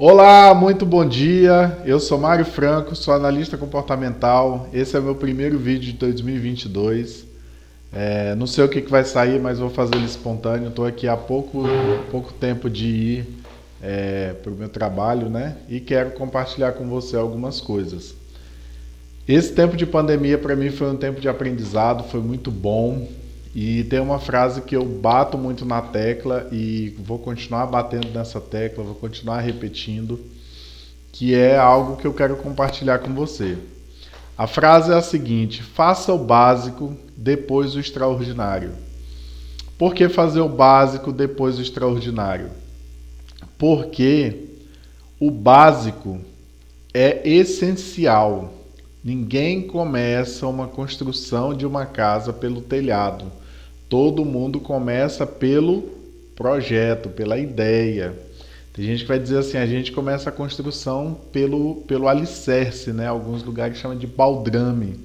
Olá, muito bom dia. Eu sou Mário Franco, sou analista comportamental. Esse é o meu primeiro vídeo de 2022. Não sei o que vai sair, mas vou fazer ele espontâneo. Estou aqui há pouco tempo de ir para o meu trabalho, né? E quero compartilhar com você algumas coisas. Esse tempo de pandemia para mim foi um tempo de aprendizado, foi muito bom. E tem uma frase que eu bato muito na tecla e vou continuar batendo nessa tecla, vou continuar repetindo, que é algo que eu quero compartilhar com você. A frase é a seguinte: faça o básico, depois o extraordinário. Por que fazer o básico, depois o extraordinário? Porque o básico é essencial. Ninguém começa uma construção de uma casa pelo telhado. Todo mundo começa pelo projeto, pela ideia. Tem gente que vai dizer assim, a gente começa a construção pelo alicerce, né? Alguns lugares chamam de baldrame.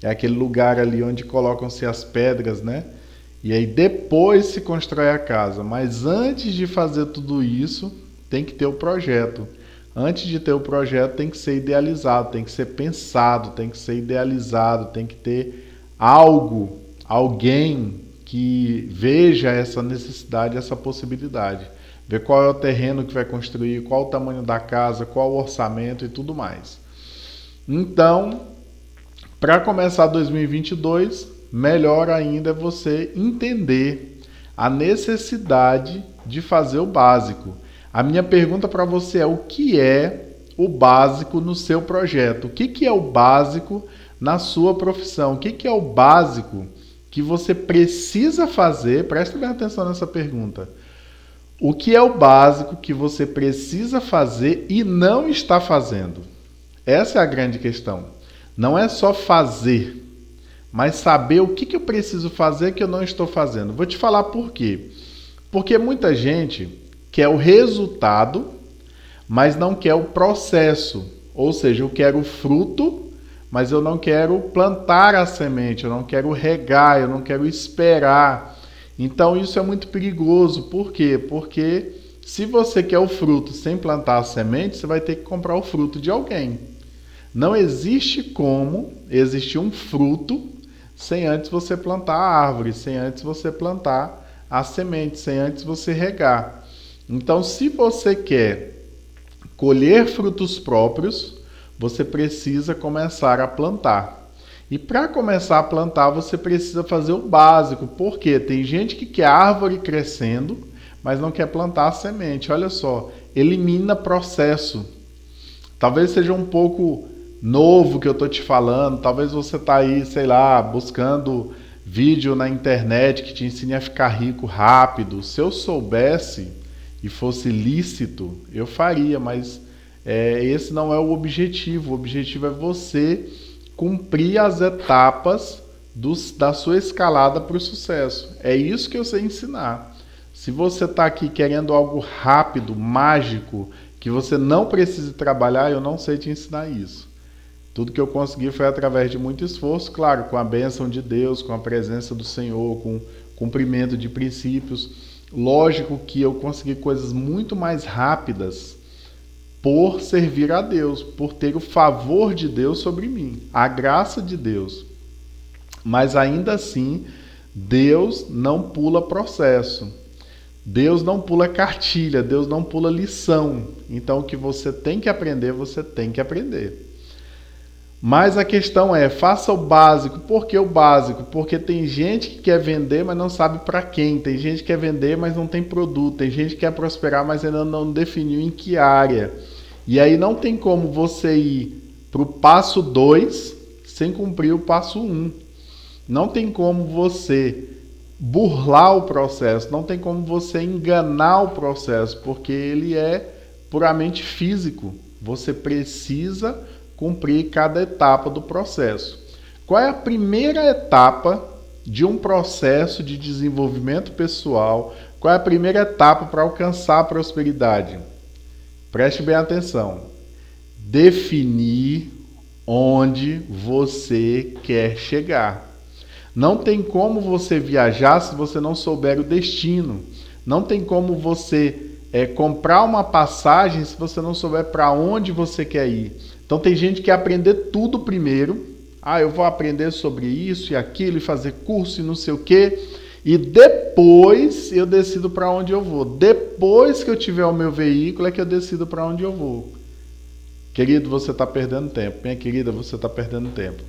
É aquele lugar ali onde colocam-se as pedras, né? E aí depois se constrói a casa. Mas antes de fazer tudo isso, tem que ter o projeto. Antes de ter o projeto, tem que ser idealizado, tem que ser pensado, tem que ser idealizado, tem que ter algo, alguém que veja essa necessidade, essa possibilidade. Ver qual é o terreno que vai construir, qual o tamanho da casa, qual o orçamento e tudo mais. Então, para começar 2022, melhor ainda é você entender a necessidade de fazer o básico. A minha pergunta para você é: o que é o básico no seu projeto? O que é o básico na sua profissão? O que é o básico que você precisa fazer? Presta bem atenção nessa pergunta. O que é o básico que você precisa fazer e não está fazendo? Essa é a grande questão. Não é só fazer, mas saber o que eu preciso fazer que eu não estou fazendo. Vou te falar por quê. Porque muita gente quer o resultado, mas não quer o processo. Ou seja, eu quero o fruto, mas eu não quero plantar a semente, eu não quero regar, eu não quero esperar. Então isso é muito perigoso. Por quê? Porque se você quer o fruto sem plantar a semente, você vai ter que comprar o fruto de alguém. Não existe como existir um fruto sem antes você plantar a árvore, sem antes você plantar a semente, sem antes você regar. Então, se você quer colher frutos próprios, você precisa começar a plantar. E para começar a plantar, você precisa fazer o básico. Por quê? Tem gente que quer árvore crescendo, mas não quer plantar a semente. Olha só, elimina processo. Talvez seja um pouco novo que eu estou te falando. Talvez você está aí, sei lá, buscando vídeo na internet que te ensine a ficar rico rápido. Se eu soubesse e fosse lícito, eu faria, mas esse não é o objetivo. O objetivo é você cumprir as etapas da sua escalada para o sucesso. É isso que eu sei ensinar. Se você está aqui querendo algo rápido, mágico, que você não precise trabalhar, eu não sei te ensinar isso. Tudo que eu consegui foi através de muito esforço, claro, com a bênção de Deus, com a presença do Senhor, com cumprimento de princípios. Lógico que eu consegui coisas muito mais rápidas por servir a Deus, por ter o favor de Deus sobre mim, a graça de Deus. Mas ainda assim, Deus não pula processo. Deus não pula cartilha, Deus não pula lição. Então o que você tem que aprender, você tem que aprender. Mas a questão é, faça o básico. Por que o básico? Porque tem gente que quer vender, mas não sabe para quem. Tem gente que quer vender, mas não tem produto. Tem gente que quer prosperar, mas ainda não definiu em que área. E aí não tem como você ir para o passo 2 sem cumprir o passo 1. Não tem como você burlar o processo. Não tem como você enganar o processo, porque ele é puramente físico. Você precisa cumprir cada etapa do processo. Qual é a primeira etapa de um processo de desenvolvimento pessoal? Qual é a primeira etapa para alcançar a prosperidade? Preste bem atenção. Definir onde você quer chegar. Não tem como você viajar se você não souber o destino. Não tem como você comprar uma passagem se você não souber para onde você quer ir. Então tem gente que quer aprender tudo primeiro. Eu vou aprender sobre isso e aquilo e fazer curso e não sei o quê. E depois eu decido para onde eu vou. Depois que eu tiver o meu veículo é que eu decido para onde eu vou. Querido, você está perdendo tempo. Minha querida, você está perdendo tempo.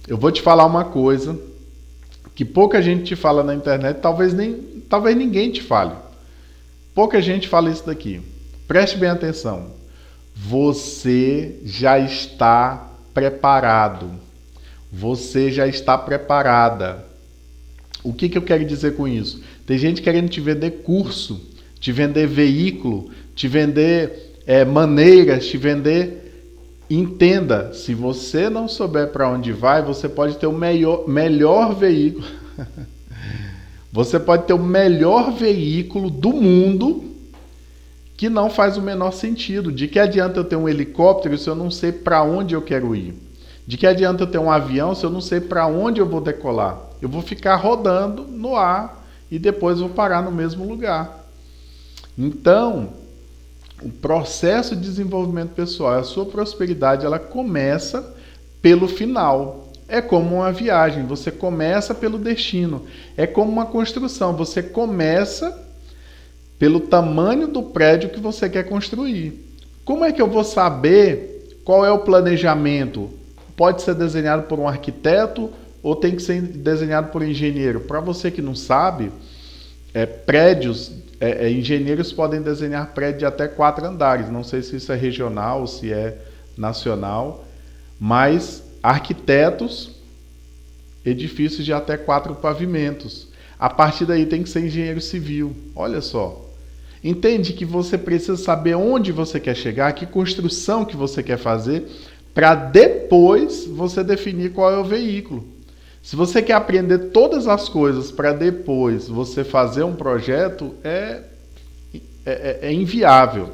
Eu vou te falar uma coisa que pouca gente te fala na internet, talvez ninguém te fale. Pouca gente fala isso daqui. Preste bem atenção. Você já está preparado. Você já está preparada. O que eu quero dizer com isso? Tem gente querendo te vender curso, te vender veículo, te vender maneiras, te vender... Entenda, se você não souber para onde vai, você pode ter o melhor veículo. Você pode ter o melhor veículo do mundo que não faz o menor sentido. De que adianta eu ter um helicóptero se eu não sei para onde eu quero ir? De que adianta eu ter um avião se eu não sei para onde eu vou decolar? Eu vou ficar rodando no ar e depois vou parar no mesmo lugar. Então, o processo de desenvolvimento pessoal, a sua prosperidade, ela começa pelo final. É como uma viagem, você começa pelo destino. É como uma construção, você começa pelo tamanho do prédio que você quer construir. Como é que eu vou saber qual é o planejamento? Pode ser desenhado por um arquiteto ou tem que ser desenhado por um engenheiro? Para você que não sabe, engenheiros podem desenhar prédios de até 4 andares. Não sei se isso é regional ou se é nacional, mas arquitetos, edifícios de até 4 pavimentos. A partir daí tem que ser engenheiro civil. Olha só. Entende que você precisa saber onde você quer chegar, que construção que você quer fazer, para depois você definir qual é o veículo. Se você quer aprender todas as coisas para depois você fazer um projeto, é inviável.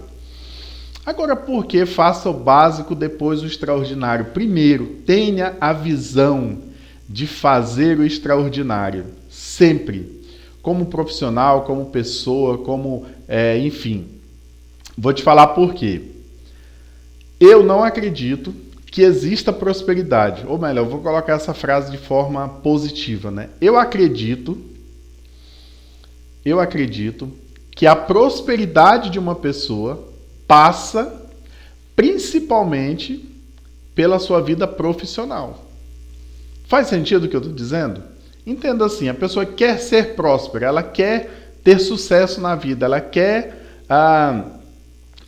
Agora, por que faça o básico, depois o extraordinário? Primeiro, tenha a visão de fazer o extraordinário. Sempre. Como profissional, como pessoa, enfim. Vou te falar por quê. Eu não acredito que exista prosperidade. Ou melhor, eu vou colocar essa frase de forma positiva, né? Eu acredito que a prosperidade de uma pessoa passa principalmente pela sua vida profissional. Faz sentido o que eu estou dizendo? Entenda assim, a pessoa quer ser próspera, ela quer ter sucesso na vida, ela quer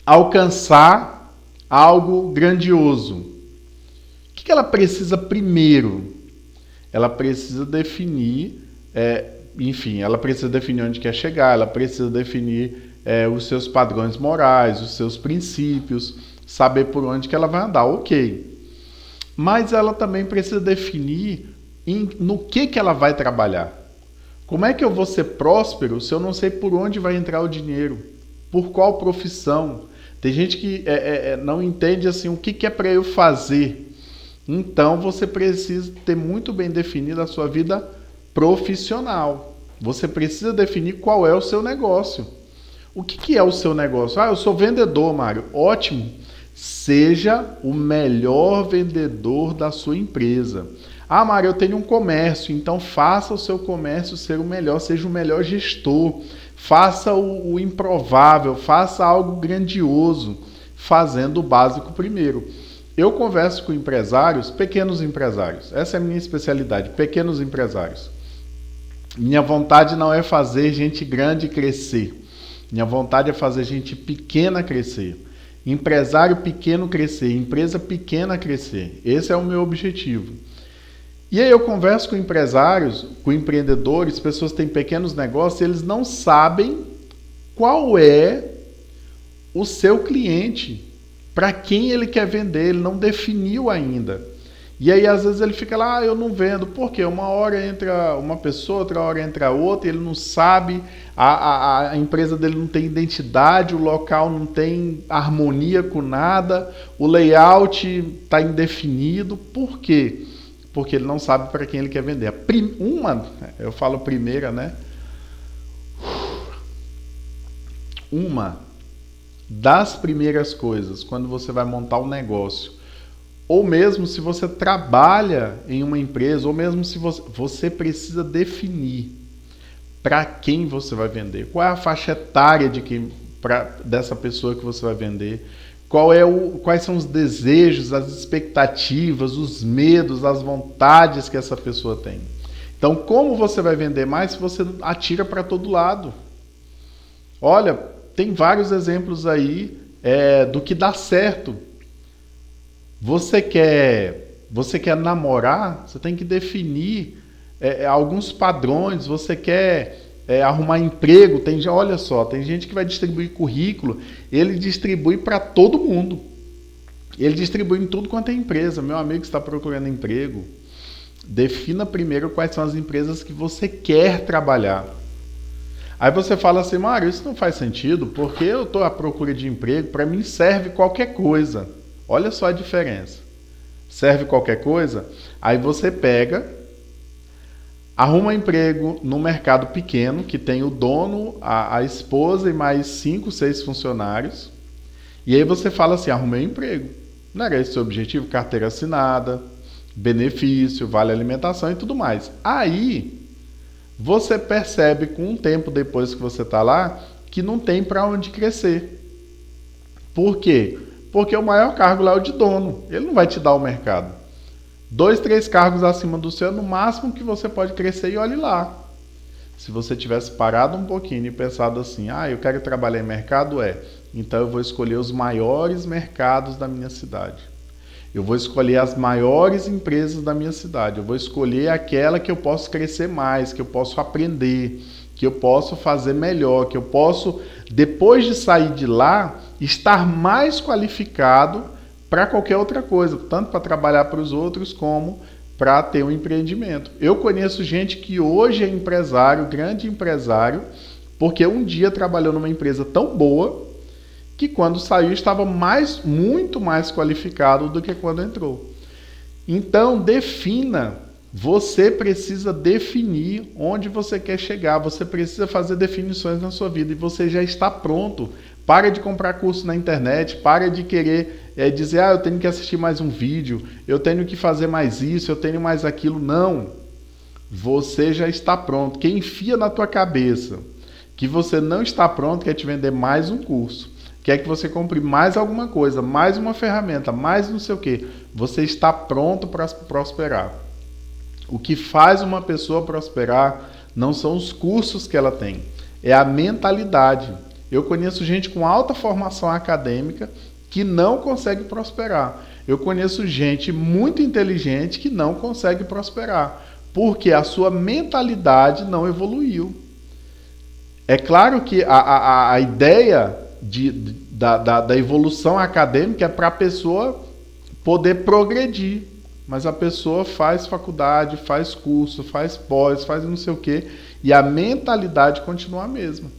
alcançar algo grandioso. O que ela precisa primeiro? Ela precisa definir, ela precisa definir onde quer chegar, ela precisa definir os seus padrões morais, os seus princípios, saber por onde que ela vai andar, ok. Mas ela também precisa definir no que ela vai trabalhar. Como é que eu vou ser próspero se eu não sei por onde vai entrar o dinheiro? Por qual profissão? Tem gente que não entende assim, o que é para eu fazer. Então, você precisa ter muito bem definida a sua vida profissional. Você precisa definir qual é o seu negócio. O que é o seu negócio? Eu sou vendedor, Mário. Ótimo. Seja o melhor vendedor da sua empresa. Mário, eu tenho um comércio. Então, faça o seu comércio ser o melhor. Seja o melhor gestor. Faça o improvável. Faça algo grandioso. Fazendo o básico primeiro. Eu converso com empresários, pequenos empresários. Essa é a minha especialidade, pequenos empresários. Minha vontade não é fazer gente grande crescer. Minha vontade é fazer gente pequena crescer. Empresário pequeno crescer, empresa pequena crescer. Esse é o meu objetivo. E aí eu converso com empresários, com empreendedores, pessoas que têm pequenos negócios, eles não sabem qual é o seu cliente. Para quem ele quer vender, ele não definiu ainda. E aí, às vezes, ele fica lá, eu não vendo. Por quê? Uma hora entra uma pessoa, outra hora entra outra, ele não sabe, a empresa dele não tem identidade, o local não tem harmonia com nada, o layout está indefinido. Por quê? Porque ele não sabe para quem ele quer vender. Eu falo primeira, né? Uma das primeiras coisas quando você vai montar um negócio, ou mesmo se você trabalha em uma empresa, ou mesmo se você precisa definir para quem você vai vender, qual é a faixa etária dessa pessoa que você vai vender, quais são os desejos, as expectativas, os medos, as vontades que essa pessoa tem. Então, como você vai vender mais se você atira para todo lado? Olha, tem vários exemplos aí do que dá certo. Você quer namorar, você tem que definir alguns padrões. Você quer arrumar emprego, olha só, tem gente que vai distribuir currículo, ele distribui para todo mundo. Ele distribui em tudo quanto é empresa. Meu amigo que está procurando emprego, defina primeiro quais são as empresas que você quer trabalhar. Aí você fala assim, Mário, isso não faz sentido, porque eu estou à procura de emprego, para mim serve qualquer coisa. Olha só a diferença. Serve qualquer coisa? Aí você pega, arruma emprego no mercado pequeno, que tem o dono, a esposa e mais 5, 6 funcionários. E aí você fala assim, arrumei um emprego. Não era esse o seu objetivo? Carteira assinada, benefício, vale alimentação e tudo mais. Aí você percebe com um tempo depois que você está lá que não tem para onde crescer. Por quê? Porque o maior cargo lá é o de dono. Ele não vai te dar o mercado. 2, 3 cargos acima do seu, no máximo que você pode crescer, e olhe lá. Se você tivesse parado um pouquinho e pensado assim, eu quero trabalhar em mercado, então eu vou escolher os maiores mercados da minha cidade. Eu vou escolher as maiores empresas da minha cidade. Eu vou escolher aquela que eu posso crescer mais, que eu posso aprender, que eu posso fazer melhor, que eu posso, depois de sair de lá, estar mais qualificado para qualquer outra coisa, tanto para trabalhar para os outros como para ter um empreendimento. Eu conheço gente que hoje é empresário, grande empresário, porque um dia trabalhou numa empresa tão boa que quando saiu estava muito mais qualificado do que quando entrou. Então, você precisa definir onde você quer chegar, você precisa fazer definições na sua vida e você já está pronto. Para de comprar curso na internet, para de querer dizer, eu tenho que assistir mais um vídeo, eu tenho que fazer mais isso, eu tenho mais aquilo. Não, você já está pronto. Quem enfia na tua cabeça que você não está pronto quer te vender mais um curso, quer que você compre mais alguma coisa, mais uma ferramenta, mais não sei o que. Você está pronto para prosperar. O que faz uma pessoa prosperar não são os cursos que ela tem, é a mentalidade. Eu conheço gente com alta formação acadêmica que não consegue prosperar. Eu conheço gente muito inteligente que não consegue prosperar, porque a sua mentalidade não evoluiu. É claro que a ideia da evolução acadêmica é para a pessoa poder progredir, mas a pessoa faz faculdade, faz curso, faz pós, faz não sei o quê, e a mentalidade continua a mesma.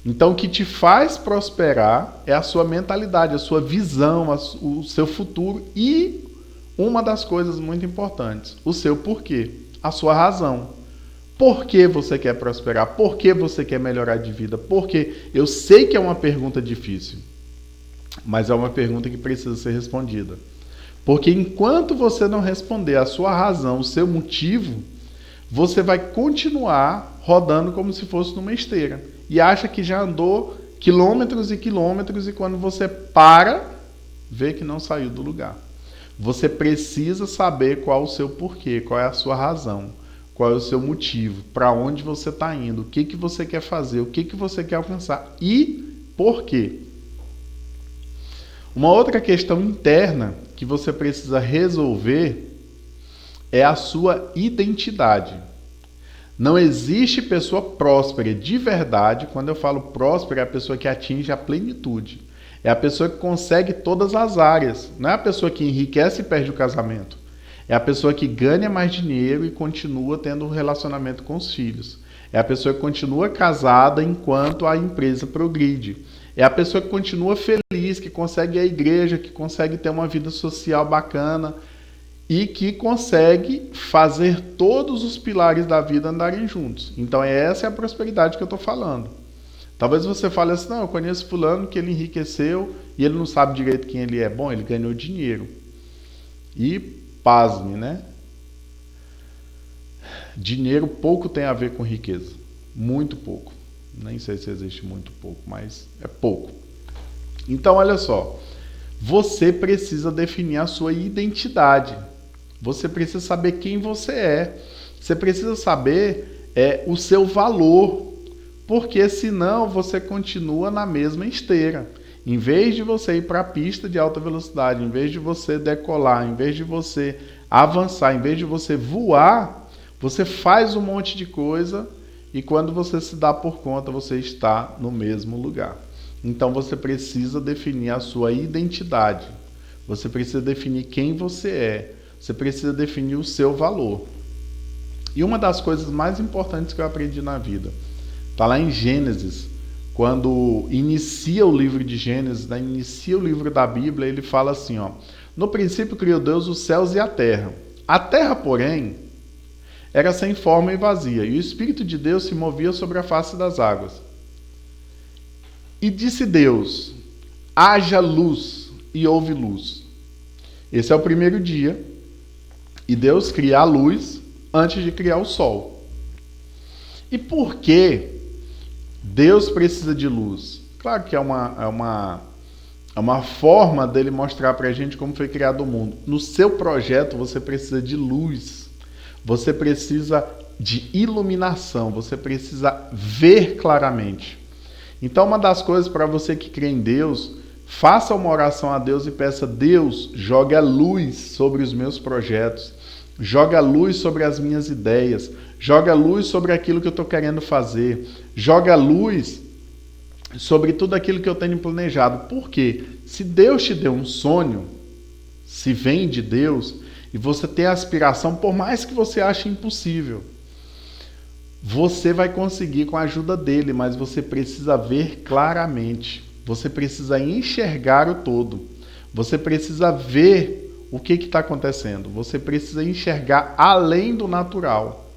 Então, o que te faz prosperar é a sua mentalidade, a sua visão, o seu futuro e uma das coisas muito importantes, o seu porquê, a sua razão. Por que você quer prosperar? Por que você quer melhorar de vida? Porque eu sei que é uma pergunta difícil, mas é uma pergunta que precisa ser respondida. Porque enquanto você não responder a sua razão, o seu motivo, você vai continuar rodando como se fosse numa esteira. E acha que já andou quilômetros e quilômetros e quando você para, vê que não saiu do lugar. Você precisa saber qual é o seu porquê, qual é a sua razão, qual é o seu motivo, para onde você está indo, o que você quer fazer, o que você quer alcançar e por quê. Uma outra questão interna que você precisa resolver é a sua identidade. Não existe pessoa próspera de verdade. Quando eu falo próspera, é a pessoa que atinge a plenitude. É a pessoa que consegue todas as áreas. Não é a pessoa que enriquece e perde o casamento. É a pessoa que ganha mais dinheiro e continua tendo um relacionamento com os filhos. É a pessoa que continua casada enquanto a empresa progride. É a pessoa que continua feliz, que consegue ir à igreja, que consegue ter uma vida social bacana e que consegue fazer todos os pilares da vida andarem juntos. Então essa é a prosperidade que eu estou falando. Talvez você fale assim, não, eu conheço fulano que ele enriqueceu e ele não sabe direito quem ele é. Bom, ele ganhou dinheiro. E, pasme, né? Dinheiro pouco tem a ver com riqueza. Muito pouco. Nem sei se existe muito pouco, mas é pouco. Então, olha só. Você precisa definir a sua identidade. Você precisa saber quem você é. Você precisa saber o seu valor. Porque senão você continua na mesma esteira. Em vez de você ir para a pista de alta velocidade, em vez de você decolar, em vez de você avançar, em vez de você voar, você faz um monte de coisa e quando você se dá por conta, você está no mesmo lugar. Então você precisa definir a sua identidade. Você precisa definir quem você é. Você precisa definir o seu valor. E uma das coisas mais importantes que eu aprendi na vida está lá em Gênesis. Quando inicia o livro de Gênesis, né, inicia o livro da Bíblia, ele fala assim, ó, no princípio criou Deus os céus e a terra. A terra, porém, era sem forma e vazia, e o Espírito de Deus se movia sobre a face das águas. E disse Deus, haja luz, e houve luz. Esse é o primeiro dia, e Deus cria a luz antes de criar o sol. E por que Deus precisa de luz? Claro que é uma forma dele mostrar para a gente como foi criado o mundo. No seu projeto você precisa de luz, você precisa de iluminação, você precisa ver claramente. Então uma das coisas para você que crê em Deus, faça uma oração a Deus e peça, Deus, jogue a luz sobre os meus projetos, joga a luz sobre as minhas ideias, joga a luz sobre aquilo que eu estou querendo fazer, joga a luz sobre tudo aquilo que eu tenho planejado. Por quê? Se Deus te deu um sonho, se vem de Deus, e você tem a aspiração, por mais que você ache impossível, você vai conseguir com a ajuda dele, mas você precisa ver claramente, você precisa enxergar o todo, você precisa ver o que está acontecendo, você precisa enxergar além do natural.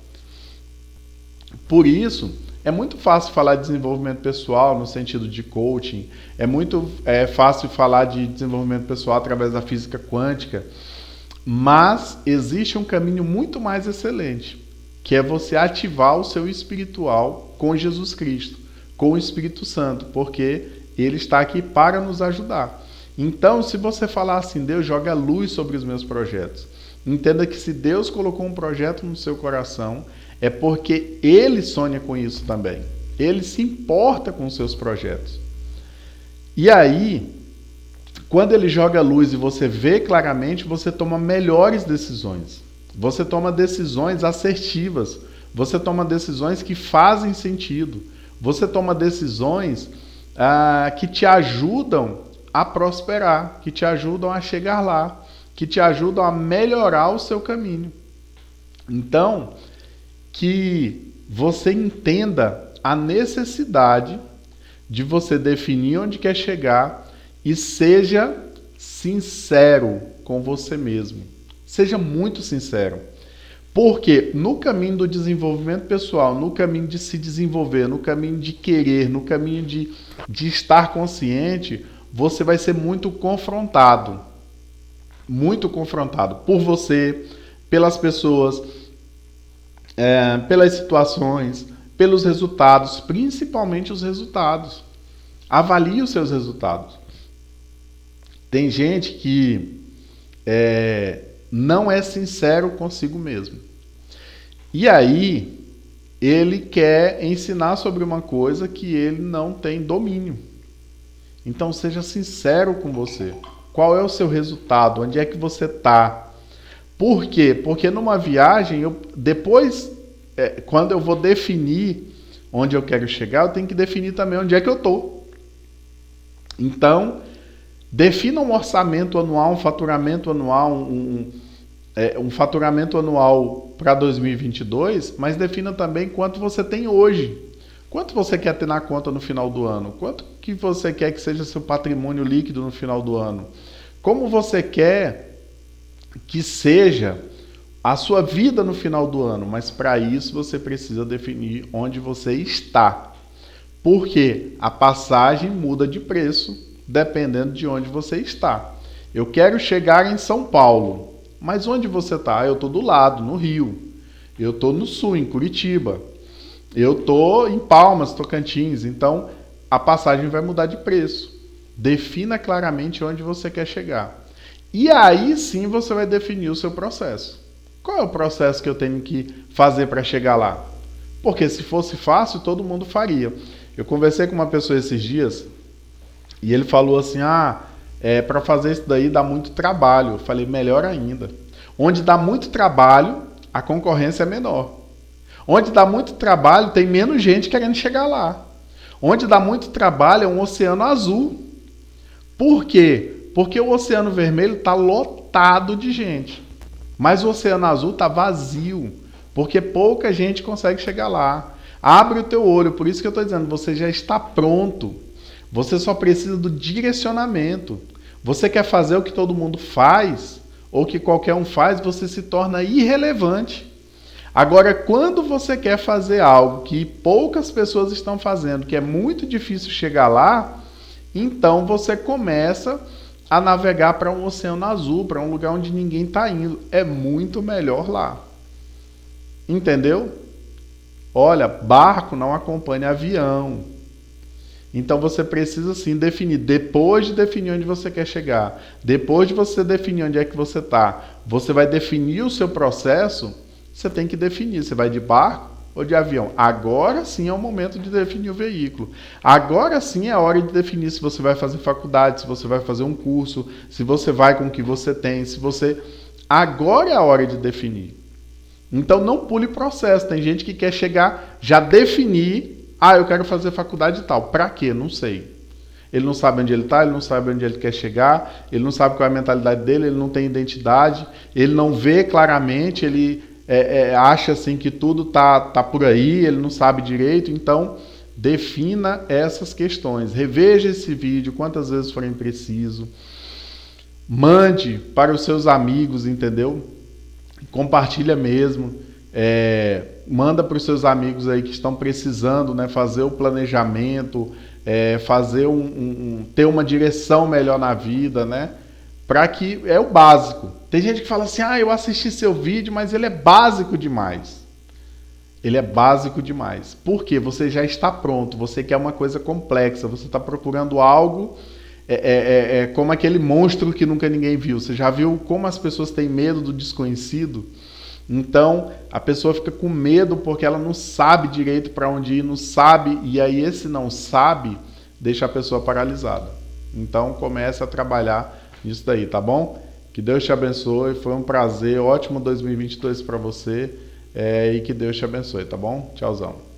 Por isso, é muito fácil falar de desenvolvimento pessoal no sentido de coaching, é muito fácil falar de desenvolvimento pessoal através da física quântica, mas existe um caminho muito mais excelente, que é você ativar o seu espiritual com Jesus Cristo, com o Espírito Santo, porque ele está aqui para nos ajudar. Então, se você falar assim, Deus joga luz sobre os meus projetos, entenda que se Deus colocou um projeto no seu coração, é porque ele sonha com isso também. Ele se importa com os seus projetos. E aí, quando ele joga luz e você vê claramente, você toma melhores decisões. Você toma decisões assertivas. Você toma decisões que fazem sentido. Você toma decisões que te ajudam a prosperar, que te ajudam a chegar lá, que te ajudam a melhorar o seu caminho. Então, que você entenda a necessidade de você definir onde quer chegar e seja sincero com você mesmo. Seja muito sincero. Porque no caminho do desenvolvimento pessoal, no caminho de se desenvolver, no caminho de querer, no caminho de estar consciente, você vai ser muito confrontado por você, pelas pessoas, pelas situações, pelos resultados, principalmente os resultados. Avalie os seus resultados. Tem gente que não é sincero consigo mesmo. E aí, ele quer ensinar sobre uma coisa que ele não tem domínio. Então, seja sincero com você. Qual é o seu resultado? Onde é que você está? Por quê? Porque numa viagem, quando eu vou definir onde eu quero chegar, eu tenho que definir também onde é que eu estou. Então, defina um orçamento anual, um faturamento anual, um faturamento anual para 2022, mas defina também quanto você tem hoje. Quanto você quer ter na conta no final do ano? Quanto que você quer que seja seu patrimônio líquido no final do ano? Como você quer que seja a sua vida no final do ano? Mas para isso você precisa definir onde você está. Porque a passagem muda de preço dependendo de onde você está. Eu quero chegar em São Paulo, mas onde você está? Eu estou do lado, no Rio. Eu estou no sul, em Curitiba. Eu estou em Palmas, Tocantins. Então, a passagem vai mudar de preço. Defina claramente onde você quer chegar. E aí sim você vai definir o seu processo. Qual é o processo que eu tenho que fazer para chegar lá? Porque se fosse fácil, todo mundo faria. Eu conversei com uma pessoa esses dias e ele falou assim, para fazer isso daí dá muito trabalho. Eu falei, melhor ainda. Onde dá muito trabalho, a concorrência é menor. Onde dá muito trabalho, tem menos gente querendo chegar lá. Onde dá muito trabalho é um oceano azul. Por quê? Porque o Oceano Vermelho está lotado de gente. Mas o Oceano Azul está vazio. Porque pouca gente consegue chegar lá. Abre o teu olho. Por isso que eu estou dizendo, você já está pronto. Você só precisa do direcionamento. Você quer fazer o que todo mundo faz, ou que qualquer um faz, você se torna irrelevante. Agora, quando você quer fazer algo que poucas pessoas estão fazendo, que é muito difícil chegar lá, então você começa a navegar para um oceano azul, para um lugar onde ninguém está indo. É muito melhor lá. Entendeu? Olha, barco não acompanha avião. Então você precisa sim definir, depois de definir onde você quer chegar, depois de você definir onde é que você está, você vai definir o seu processo, você tem que definir, você vai de barco ou de avião. Agora sim é o momento de definir o veículo. Agora sim é a hora de definir se você vai fazer faculdade, se você vai fazer um curso, se você vai com o que você tem, se você... Agora é a hora de definir. Então não pule processo. Tem gente que quer chegar, já definir, eu quero fazer faculdade e tal. Pra quê? Não sei. Ele não sabe onde ele está, ele não sabe onde ele quer chegar, ele não sabe qual é a mentalidade dele, ele não tem identidade, ele não vê claramente, ele acha assim que tudo tá por aí, ele não sabe direito. Então, defina essas questões. Reveja esse vídeo quantas vezes forem preciso. Mande para os seus amigos, entendeu? Compartilha mesmo. Manda para os seus amigos aí que estão precisando, né, fazer o planejamento, fazer ter uma direção melhor na vida, né? Para que é o básico. Tem gente que fala assim, eu assisti seu vídeo, mas ele é básico demais. Ele é básico demais. Por quê? Você já está pronto, você quer uma coisa complexa, você está procurando algo como aquele monstro que nunca ninguém viu. Você já viu como as pessoas têm medo do desconhecido? Então, a pessoa fica com medo porque ela não sabe direito para onde ir, não sabe, e aí esse não sabe deixa a pessoa paralisada. Então, comece a trabalhar nisso daí, tá bom? Que Deus te abençoe, foi um prazer, ótimo 2022 para você, e que Deus te abençoe, tá bom? Tchauzão.